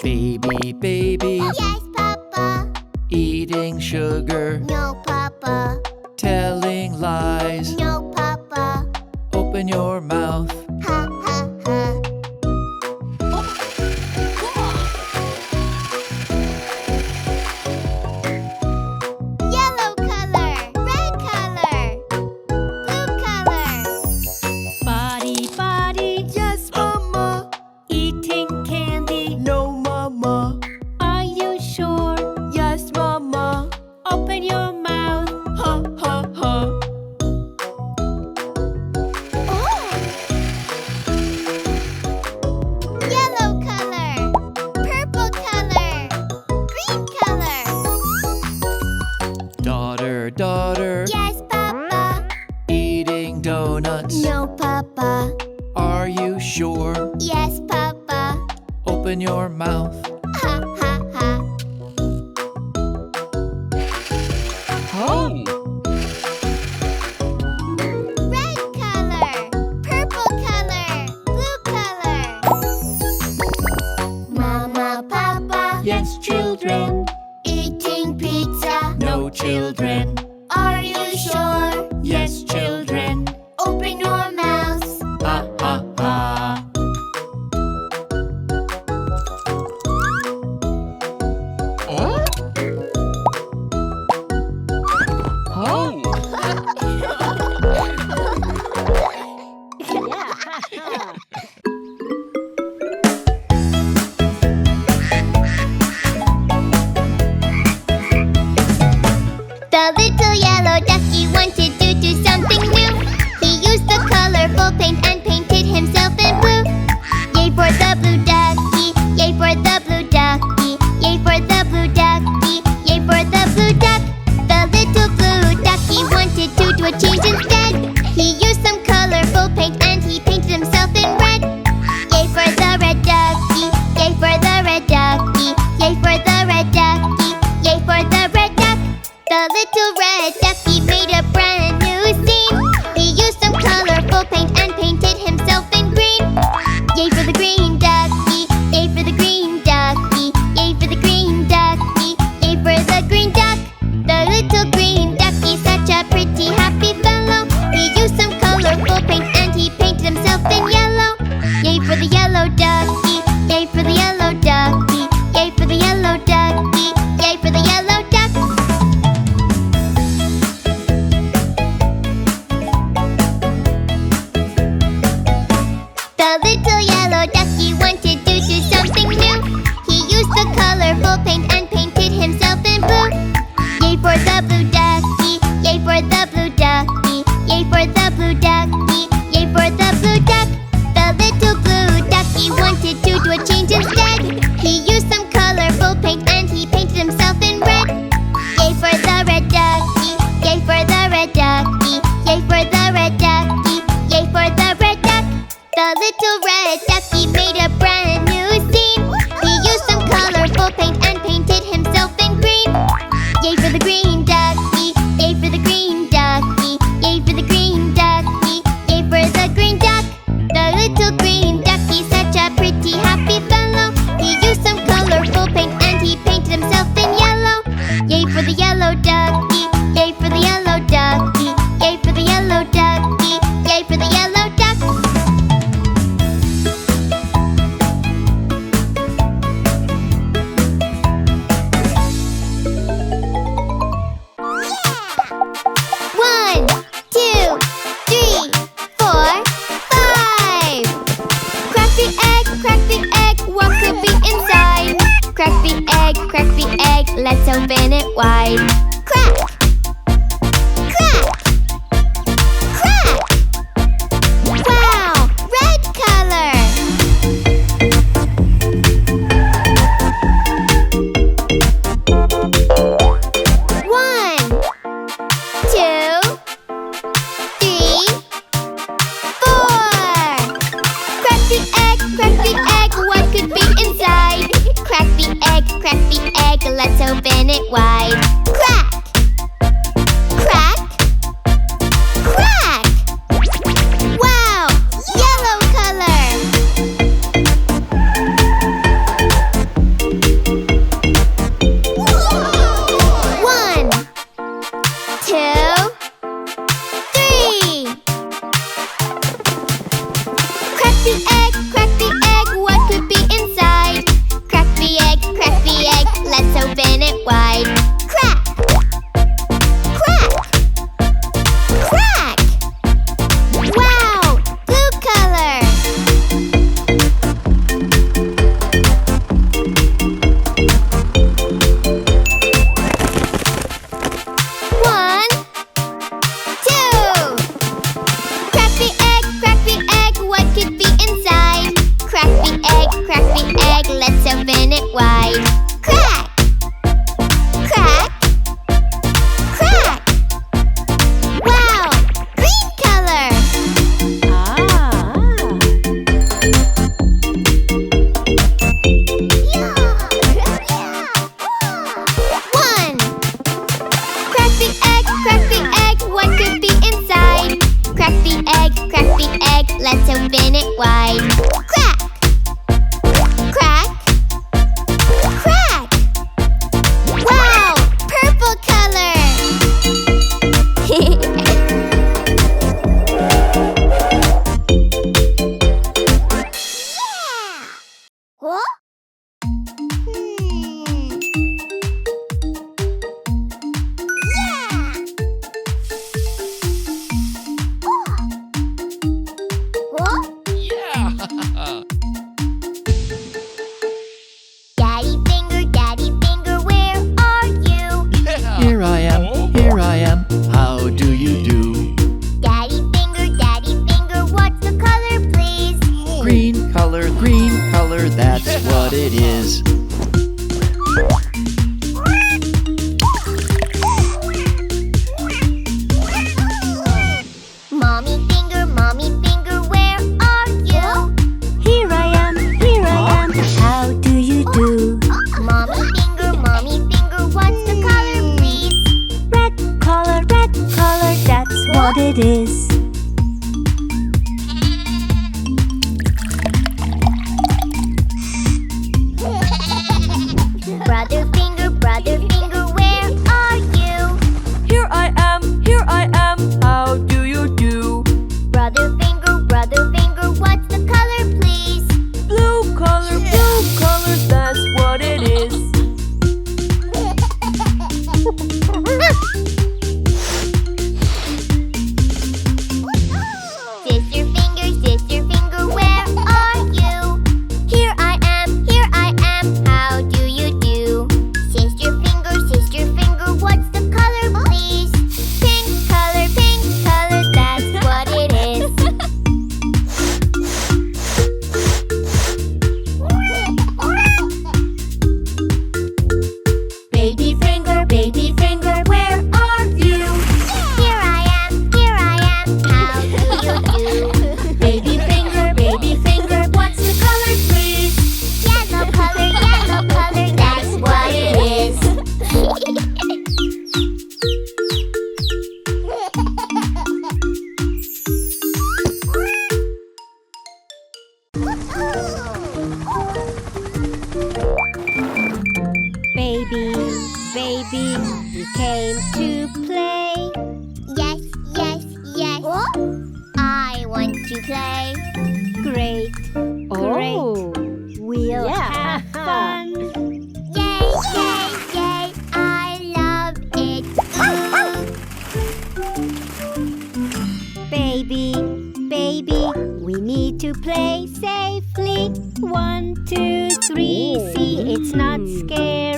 Baby, baby. Yes, Papa. Eating sugar. No, Papa. Telling lies. No, Papa. Open your mouth. Ha, ha, ha. Yellow color, red color, blue color. Body, body. Yes, Mama. Eating candy. No, Mama. Are you sure? Yes, Mama. Open your mouth. Ha, ha, ha. Yellow color, purple color, green color. Daughter, daughter. Yes, Papa. Eating donuts. No, Papa. Are you sure? Yes, Papa. Open your mouth. Ha, ha, ha. Oh! Red color, purple color, blue color. Mama, Papa. Yes, children. Eating pizza. No, children. Are you sure? Yes, children. Open your mouths. Ha, ha, ha. Oh! Oh! The little yellow ducky wanted to do something new. He used the colorful paint and painted himself in blue. Yay for the blue ducky, yay for the blue ducky, yay for the blue ducky, yay for the blue duck. The little blue ducky wanted to do a change instead. He used some colorful paint and he painted himself in red. Yay for the red ducky, yay for the red ducky, yay for the red ducky, yay for the red duck. The little red ducky made a brand new scene. He used some colorful paint and painted himself in green. Yay for the green ducky, yay for the green ducky, yay for the green ducky, yay for the green duck. The little green ducky, such a pretty happy fellow. He used some colorful paint and he painted himself in yellow. Yay for the yellow ducky, yay for the yellow ducky, yay for the yellow ducky, yay for the yellow duck. The little yellow ducky wanted to do something new. He used the colorful paint and painted himself in blue. Yay for the blue ducky, yay for the blue ducky, yay for the blue ducky, yay for the blue duck. The little blue ducky wanted to do a change instead. He used some colorful paint and he painted himself in red. Yay for the red ducky, yay for the red ducky, yay for the red ducky, yay for the red duck. The little red ducky made a brand new scene. He used some colorful paint and painted himself in green. Yay for the green ducky, yay for the green ducky, yay for the green ducky, yay for the green duck. The little green ducky, such a pretty happy fellow. He used some colorful paint and he painted himself in yellow. Yay for the yellow ducky, yay for the yellow ducky, yay for the yellow ducky, yay for the yellow duck. One, two, three, four, five. Crack the egg, what could be inside? Crack the egg, let's open it wide. Crack! Crack! Crack! Wow! Red color! One, two, three, four. Crack the egg, what could be inside? Crack the egg, let's open it wide. Crack! Crack! Crack! Wow! Yellow color! crack the egg, what could be inside? Crack the egg, let's open it wide. Crack! Crack! Crack! Wow! Blue color! One, two. Crack the egg, what could be inside? Crack the egg, let's open it wide. Crack! Crack! Crack! Wow! Green color! One! Crack the egg, what could be inside? Crack the egg, let's open it wide. Crack! Crack! Crack! Wow! Purple color! Yeah! What? Yeah! What? Yeah. Daddy finger, where are you? Here I am, how do you do? Daddy finger, what's the color, please? Green color, that's what it is. Mommy finger, where are you? Here I am, how do you do? Mommy finger, what's the color, please? Red color, that's what it is. Brother finger, where are you? Here I am, how do you do? Brother finger, what's the color, please? Blue color, that's what it is. Sister finger, where are you? Here I am, how do you do? Sister finger, what's the color, please? Pink color, that's what it is. Baby finger, where are you? Here I am, how do you do? Baby finger, what's the color, please? Yellow color, that's what it is. Baby, we came to play. Yes. I want to play. Great, we'll have fun. Yay, I love it. Baby, we need to play safely. 1, 2, 3, see it's not scary.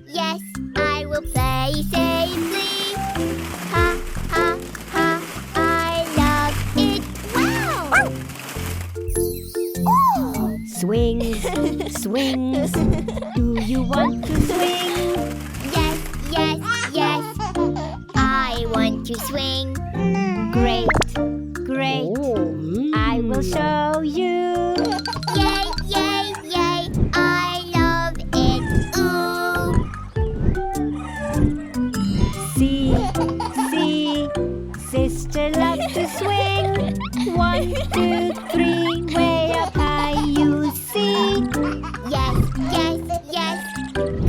Yes, I will play safely. Ha, I love it. Wow! Swings, do you want to swing? Yes, I want to swing. Great, I will show you. Yay, I love it. Ooh. See, sister loves to swing. 1, 2, 3, way up high you see. Yes.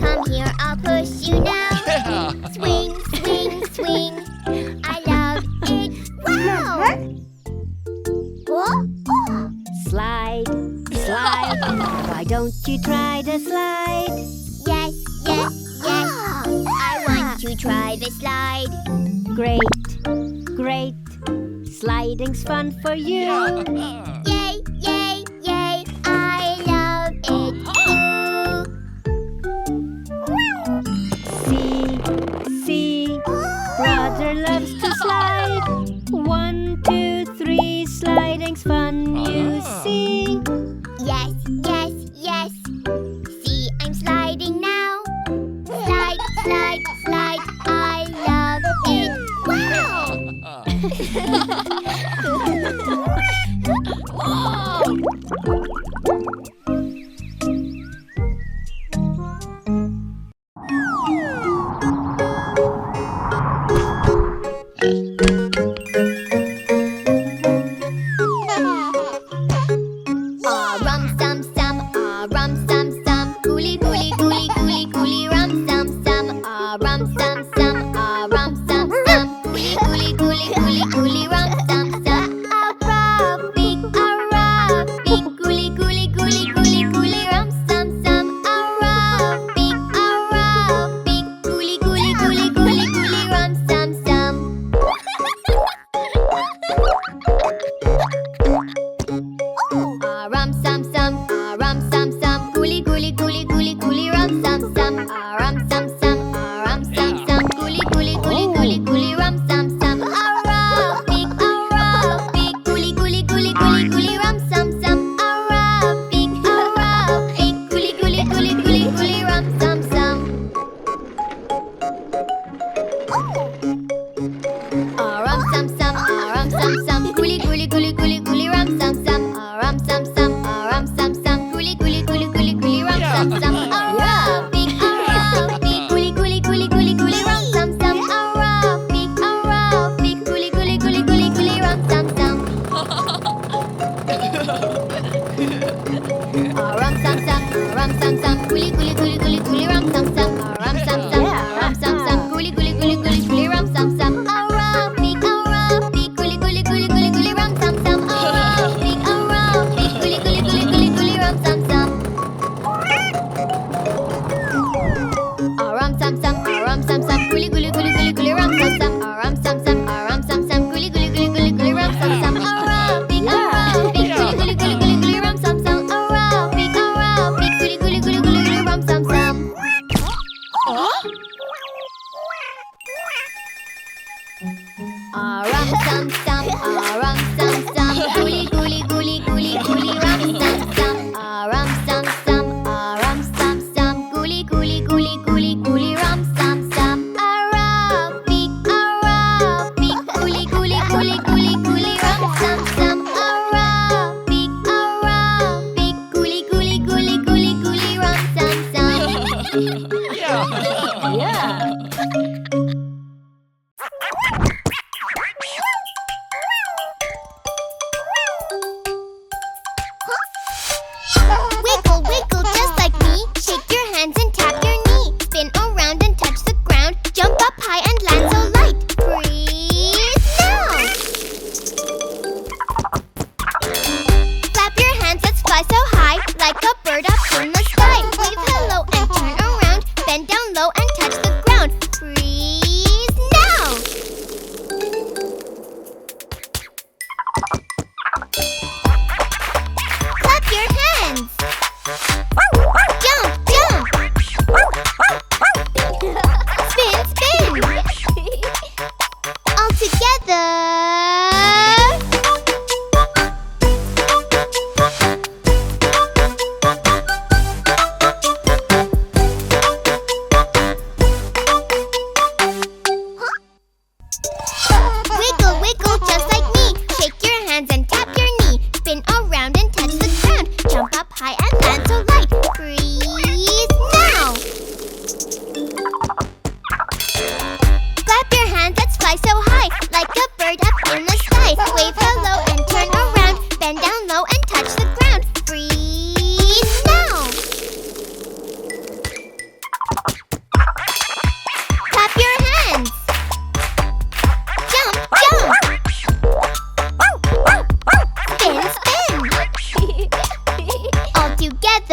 Come here, I'll push you now. Yeah. Swing. I love it. Wow! Why don't you try the slide? Yes, yes, yes. I want to try the slide. Great, great. Sliding's fun for you. Yay, yay, yay. I love it too. See, brother loves to slide. 1, 2, 3, sliding's fun, you see. Yes, yes, yes. See, I'm sliding now. Slide, slide, slide. I love it. Wow! Rum sum sum, rum sum sum, gooly gooly gooly gooly gooly rum sum sum, rum sum sum, rum sum sum, gooly gooly gooly gooly gooly rum sum sum. A rabbit, gooly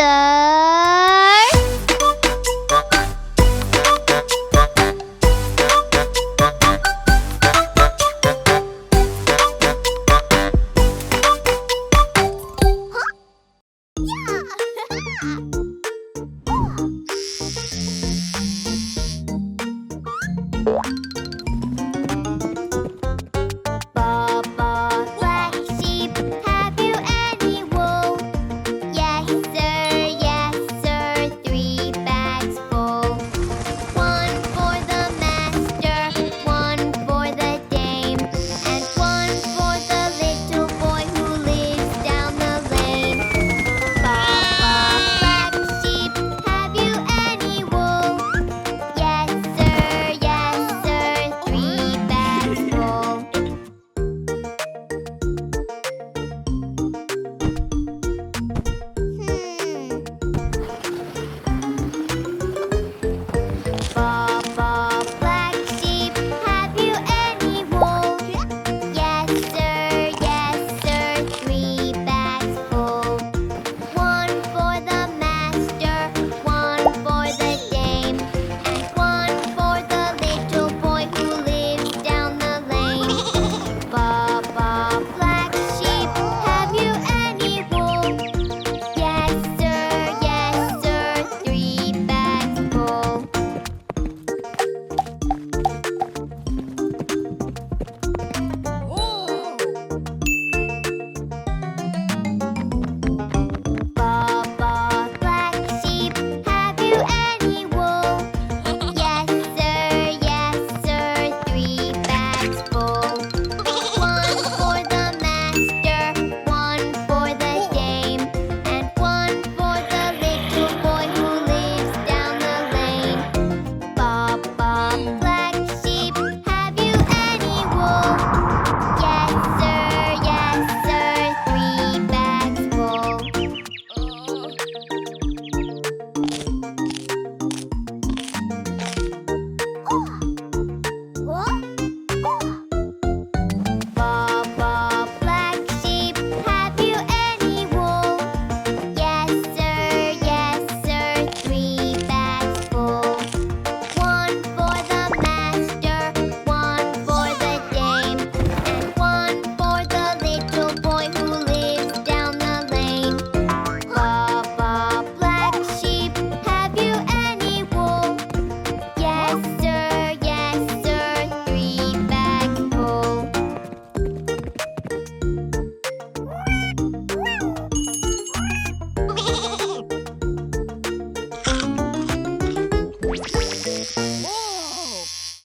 the